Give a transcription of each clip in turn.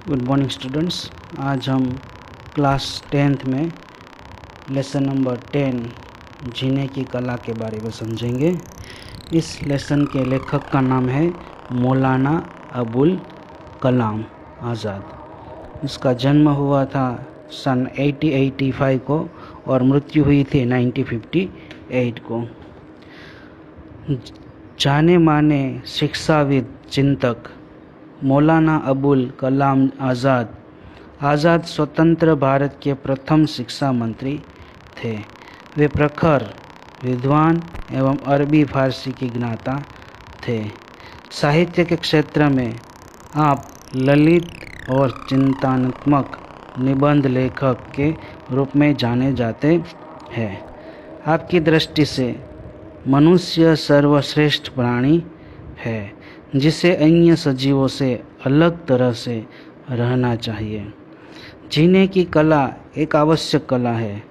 Good morning students. आज हम class 10th में लेसन नंबर 10 जीने की कला के बारे में समझेंगे। इस लेसन के लेखक का नाम है मौलाना अबुल कलाम आज़ाद। इसका जन्म हुआ था सन 1885 को और मृत्यु हुई थी 1958 को। जाने माने शिक्षाविद चिंतक मौलाना अबुल कलाम आज़ाद स्वतंत्र भारत के प्रथम शिक्षा मंत्री थे। वे प्रखर विद्वान एवं अरबी फारसी के ज्ञाता थे। साहित्य के क्षेत्र में आप ललित और चिंतनात्मक निबंध लेखक के रूप में जाने जाते हैं। आपकी दृष्टि से मनुष्य सर्वश्रेष्ठ प्राणी है जिसे अन्य सजीवों से अलग तरह से रहना चाहिए। जीने की कला एक आवश्यक कला है।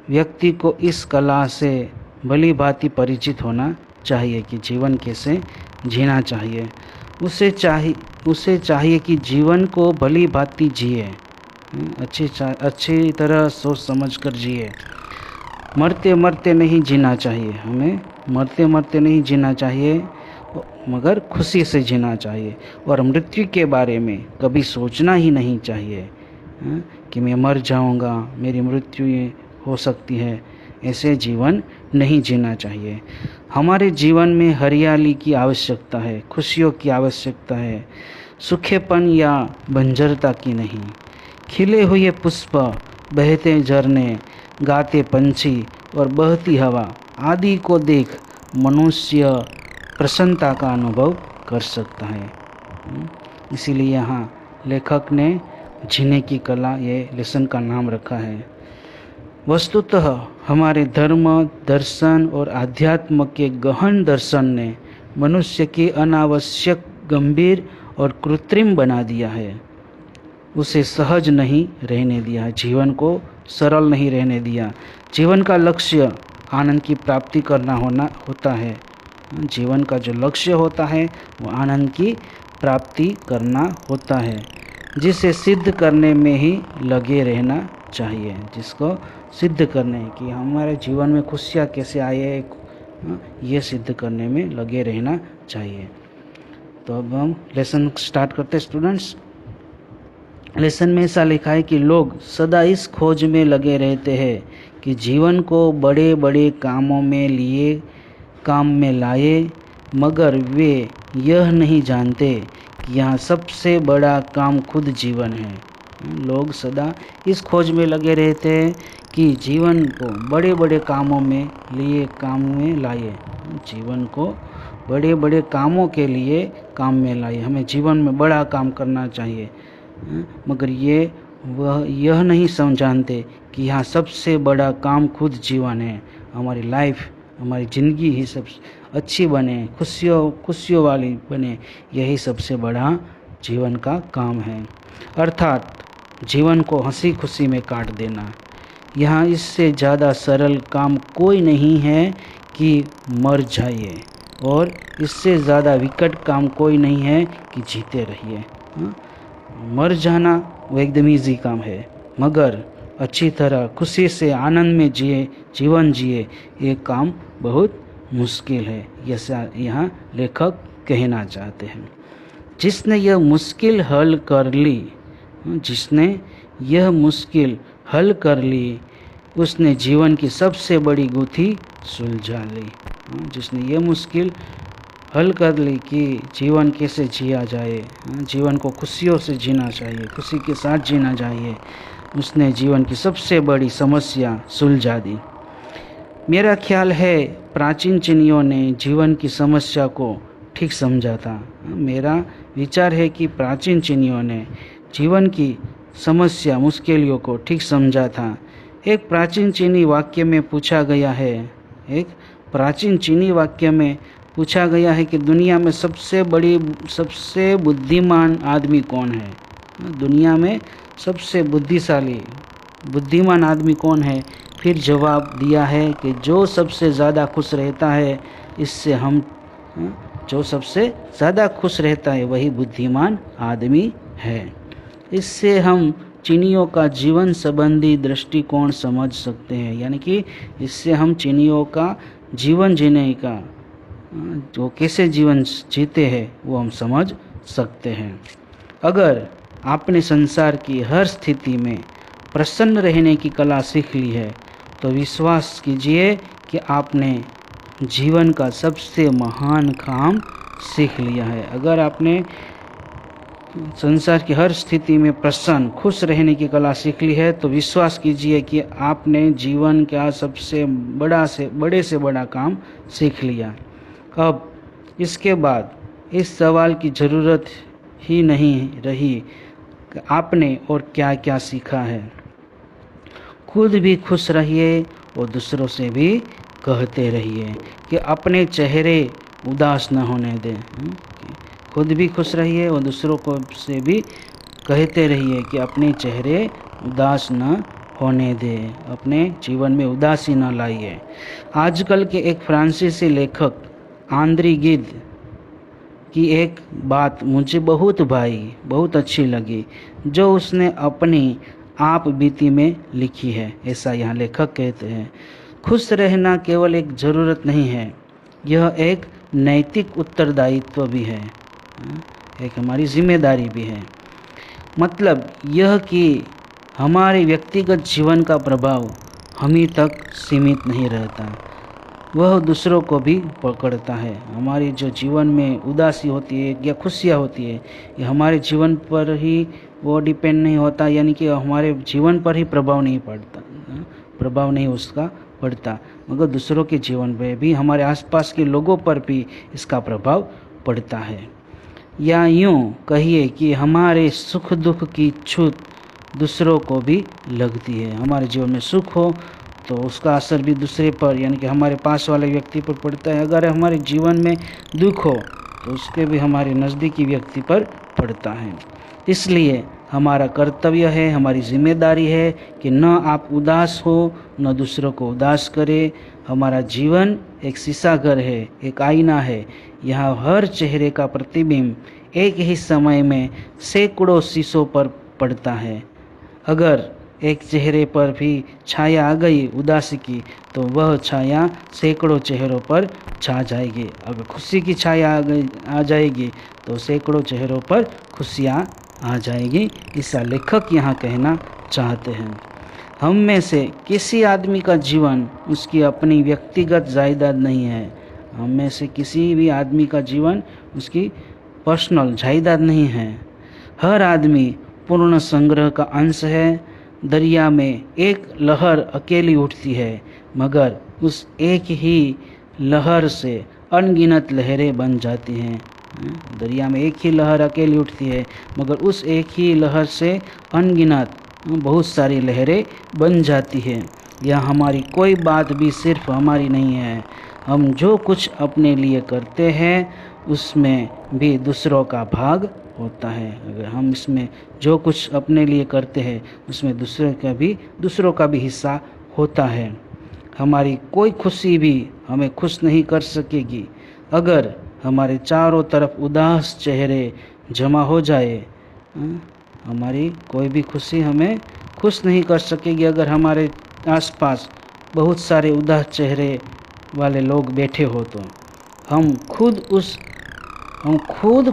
व्यक्ति को इस कला से भली भांति परिचित होना चाहिए कि जीवन कैसे जीना चाहिए। उसे चाहिए कि जीवन को भली भांति जिए, अच्छी तरह सोच समझ कर जिए। मरते मरते नहीं जीना चाहिए। हमें मरते मरते नहीं जीना चाहिए मगर खुशी से जीना चाहिए। और मृत्यु के बारे में कभी सोचना ही नहीं चाहिए कि मैं मर जाऊंगा, मेरी मृत्यु हो सकती है। ऐसे जीवन नहीं जीना चाहिए। हमारे जीवन में हरियाली की आवश्यकता है, खुशियों की आवश्यकता है, सूखेपन या बंजरता की नहीं। खिले हुए पुष्प, बहते झरने, गाते पंछी और बहती हवा आदि को देख मनुष्य प्रसन्नता का अनुभव कर सकता है। इसीलिए यहाँ लेखक ने जीने की कला ये लेसन का नाम रखा है। वस्तुतः हमारे धर्म, दर्शन और आध्यात्म के गहन दर्शन ने मनुष्य की अनावश्यक गंभीर और कृत्रिम बना दिया है। उसे सहज नहीं रहने दिया, जीवन को सरल नहीं रहने दिया। जीवन का लक्ष्य आनंद की प्राप्ति करना होता है। जीवन का जो लक्ष्य होता है वो आनंद की प्राप्ति करना होता है, जिसे सिद्ध करने में ही लगे रहना चाहिए। जिसको सिद्ध करने कि हमारे जीवन में खुशियाँ कैसे आए, ये सिद्ध करने में लगे रहना चाहिए। तो अब हम लेसन स्टार्ट करते हैं स्टूडेंट्स। लेसन में ऐसा लिखा है कि लोग सदा इस खोज में लगे रहते हैं कि जीवन को बड़े बड़े काम में लाए, मगर वे यह नहीं जानते कि यहाँ सबसे बड़ा काम खुद जीवन है। लोग सदा इस खोज में लगे रहते हैं कि जीवन को बड़े बड़े काम में लाए। जीवन को बड़े बड़े कामों के लिए काम में लाए। हमें जीवन में बड़ा काम करना चाहिए, मगर यह नहीं जानते कि यहाँ सबसे बड़ा काम खुद जीवन है। हमारी लाइफ, हमारी ज़िंदगी ही सब अच्छी बने, खुशियों वाली बने, यही सबसे बड़ा जीवन का काम है। अर्थात जीवन को हंसी खुशी में काट देना। यहाँ इससे ज़्यादा सरल काम कोई नहीं है कि मर जाइए, और इससे ज़्यादा विकट काम कोई नहीं है कि जीते रहिए। मर जाना वो एकदम ईजी काम है, मगर अच्छी तरह खुशी से आनंद में जीवन जिए, ये काम बहुत मुश्किल है। ऐसा यहाँ लेखक कहना चाहते हैं। जिसने यह मुश्किल हल कर ली उसने जीवन की सबसे बड़ी गुत्थी सुलझा ली। जिसने ये मुश्किल हल कर ली कि जीवन कैसे जिया जाए, जीवन को खुशियों से जीना चाहिए, खुशी के साथ जीना चाहिए, उसने जीवन की सबसे बड़ी समस्या सुलझा दी। मेरा ख्याल है प्राचीन चीनियों ने जीवन की समस्या को ठीक समझा था। मेरा विचार है कि प्राचीन चीनियों ने जीवन की समस्या, मुश्किलों को ठीक समझा था। एक प्राचीन चीनी वाक्य में पूछा गया है कि दुनिया में सबसे बुद्धिमान आदमी कौन है। दुनिया में सबसे बुद्धिमान आदमी कौन है। फिर जवाब दिया है कि जो सबसे ज़्यादा खुश रहता है, जो सबसे ज़्यादा खुश रहता है वही बुद्धिमान आदमी है। इससे हम चीनियों का जीवन संबंधी दृष्टिकोण समझ सकते हैं, यानी कि इससे हम चीनियों का जीवन जीने का जो कैसे जीवन जीते हैं वो हम समझ सकते हैं। अगर आपने संसार की हर स्थिति में प्रसन्न रहने की कला सीख ली है तो विश्वास कीजिए कि आपने जीवन का सबसे महान काम सीख लिया है। अगर आपने संसार की हर स्थिति में प्रसन्न खुश रहने की कला सीख ली है तो विश्वास कीजिए कि आपने जीवन का सबसे बड़े से बड़ा काम सीख लिया। अब इसके बाद इस सवाल की ज़रूरत ही नहीं रही कि आपने और क्या क्या सीखा है। खुद भी खुश रहिए और दूसरों से भी कहते रहिए कि अपने चेहरे उदास न होने दें। खुद भी खुश रहिए और दूसरों को से भी कहते रहिए कि अपने चेहरे उदास न होने दें, अपने जीवन में उदासी न लाइए। आजकल के एक फ्रांसीसी लेखक आंद्री गिद की एक बात मुझे बहुत अच्छी लगी, जो उसने अपनी आप बीती में लिखी है। ऐसा यहाँ लेखक कहते हैं, खुश रहना केवल एक ज़रूरत नहीं है, यह एक नैतिक उत्तरदायित्व भी है, एक हमारी जिम्मेदारी भी है। मतलब यह कि हमारे व्यक्तिगत जीवन का प्रभाव हम ही तक सीमित नहीं रहता, वह दूसरों को भी पकड़ता है। हमारी जो जीवन में उदासी होती है या खुशियाँ होती है, ये हमारे जीवन पर ही वो डिपेंड नहीं होता, यानी कि हमारे जीवन पर ही प्रभाव नहीं उसका पड़ता, मगर दूसरों के जीवन पे भी, हमारे आसपास के लोगों पर भी इसका प्रभाव पड़ता है। या यूँ कहिए कि हमारे सुख दुख की छूट दूसरों को भी लगती है। हमारे जीवन में सुख हो तो उसका असर भी दूसरे पर, यानी कि हमारे पास वाले व्यक्ति पर पड़ता है। अगर हमारे जीवन में दुख हो तो उसके भी हमारे नज़दीकी व्यक्ति पर पड़ता है। इसलिए हमारा कर्तव्य है, हमारी जिम्मेदारी है कि न आप उदास हो न दूसरों को उदास करें। हमारा जीवन एक शीशा घर है, एक आईना है। यहाँ हर चेहरे का प्रतिबिंब एक ही समय में सैकड़ों शीशों पर पड़ता है। अगर एक चेहरे पर भी छाया आ गई उदासी की तो वह छाया सैकड़ों चेहरों पर छा जाएगी। अगर खुशी की छाया आ जाएगी तो सैकड़ों चेहरों पर खुशियाँ आ जाएगी। ऐसा लेखक यहाँ कहना चाहते हैं। हम में से किसी आदमी का जीवन उसकी अपनी व्यक्तिगत जायदाद नहीं है। हम में से किसी भी आदमी का जीवन उसकी पर्सनल जायदाद नहीं है। हर आदमी पूर्ण संग्रह का अंश है। दरिया में एक लहर अकेली उठती है, मगर उस एक ही लहर से अनगिनत लहरें बन जाती हैं। दरिया में एक ही लहर अकेली उठती है, मगर उस एक ही लहर से अनगिनत बहुत सारी लहरें बन जाती है। यह हमारी कोई बात भी सिर्फ हमारी नहीं है। हम जो कुछ अपने लिए करते हैं उसमें भी दूसरों का भाग होता है। अगर हम इसमें जो कुछ अपने लिए करते हैं उसमें दूसरों का भी हिस्सा होता है। हमारी कोई खुशी भी हमें खुश नहीं कर सकेगी। अगर हमारे चारों तरफ उदास चेहरे जमा हो जाए, हमारी कोई भी खुशी हमें खुश नहीं कर सकेगी। अगर हमारे आसपास बहुत सारे उदास चेहरे वाले लोग बैठे हो तो हम खुद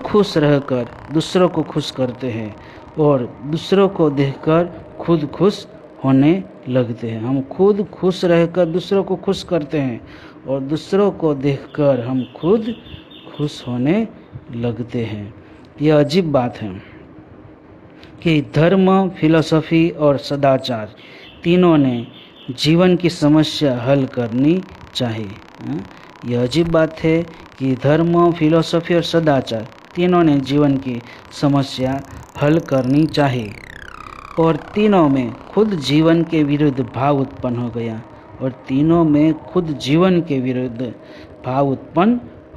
खुश रहकर दूसरों को खुश करते हैं और दूसरों को देखकर खुद खुश होने लगते हैं। हम खुद खुश रहकर दूसरों को खुश करते हैं और दूसरों को देखकर हम खुद खुश होने लगते हैं। यह अजीब बात है कि धर्म, फिलॉसफी और सदाचार तीनों ने जीवन की समस्या हल करनी चाहिए। यह अजीब बात है कि धर्म, फिलॉसफी और सदाचार तीनों ने जीवन की समस्या हल करनी चाहिए, और तीनों में खुद जीवन के विरुद्ध भाव उत्पन्न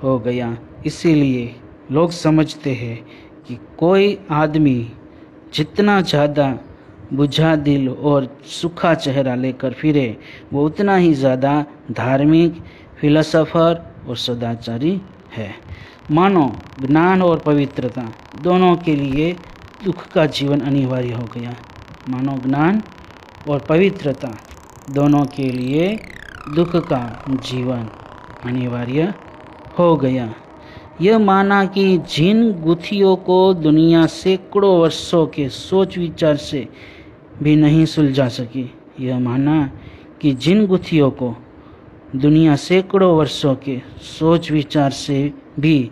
हो गया इसीलिए लोग समझते हैं कि कोई आदमी जितना ज़्यादा बुझा दिल और सूखा चेहरा लेकर फिरे वो उतना ही ज़्यादा धार्मिक, फिलोसोफर और सदाचारी है। मानो ज्ञान और पवित्रता दोनों के लिए दुख का जीवन अनिवार्य हो गया। मानव ज्ञान और पवित्रता दोनों के लिए दुख का जीवन अनिवार्य हो गया। यह माना कि जिन गुत्थियों को दुनिया सैकड़ों वर्षों के सोच विचार से भी नहीं सुलझा सकी, यह माना कि जिन गुत्थियों को दुनिया सैकड़ों वर्षों के सोच विचार से भी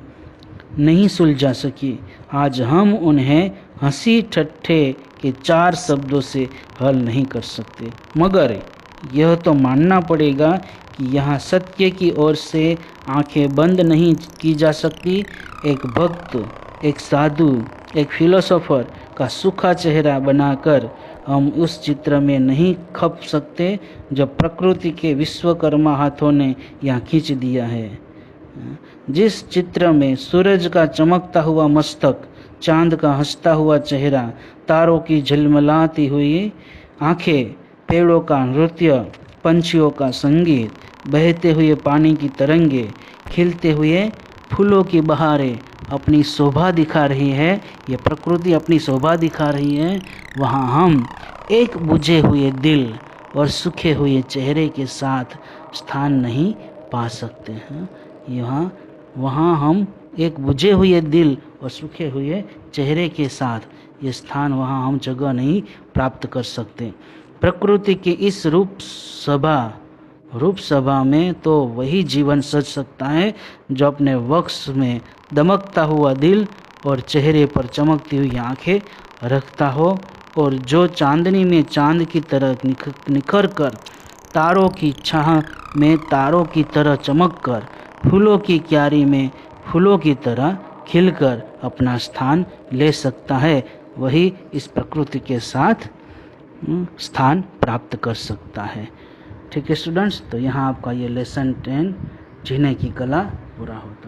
नहीं सुलझा सकी, आज हम उन्हें हंसी ठट्ठे के 4 शब्दों से हल नहीं कर सकते। मगर यह तो मानना पड़ेगा कि यहाँ सत्य की ओर से आंखें बंद नहीं की जा सकती। एक भक्त, एक साधु, एक फिलोसोफर का सूखा चेहरा बनाकर हम उस चित्र में नहीं खप सकते जो प्रकृति के विश्वकर्मा हाथों ने यहाँ खींच दिया है। जिस चित्र में सूरज का चमकता हुआ मस्तक, चांद का हंसता हुआ चेहरा, तारों की झिलमिलाती हुई आंखें, पेड़ों का नृत्य, पंछियों का संगीत, बहते हुए पानी की तरंगे, खिलते हुए फूलों की बहारें अपनी शोभा दिखा रही है, ये प्रकृति अपनी शोभा दिखा रही है, वहाँ हम एक बुझे हुए दिल और सूखे हुए चेहरे के साथ स्थान नहीं पा सकते हैं। वहाँ हम एक बुझे हुए दिल और सूखे हुए चेहरे के साथ ये स्थान, वहाँ हम जगह नहीं प्राप्त कर सकते। प्रकृति की इस रूप सभा में तो वही जीवन सज सकता है जो अपने वक्ष में दमकता हुआ दिल और चेहरे पर चमकती हुई आंखें रखता हो, और जो चांदनी में चांद की तरह निखर कर, तारों की छाह में तारों की तरह चमक कर, फूलों की क्यारी में फूलों की तरह खिलकर अपना स्थान ले सकता है, वही इस प्रकृति के साथ स्थान प्राप्त कर सकता है। ठीक है स्टूडेंट्स, तो यहाँ आपका ये लेसन 10 जीने की कला पूरा होता है।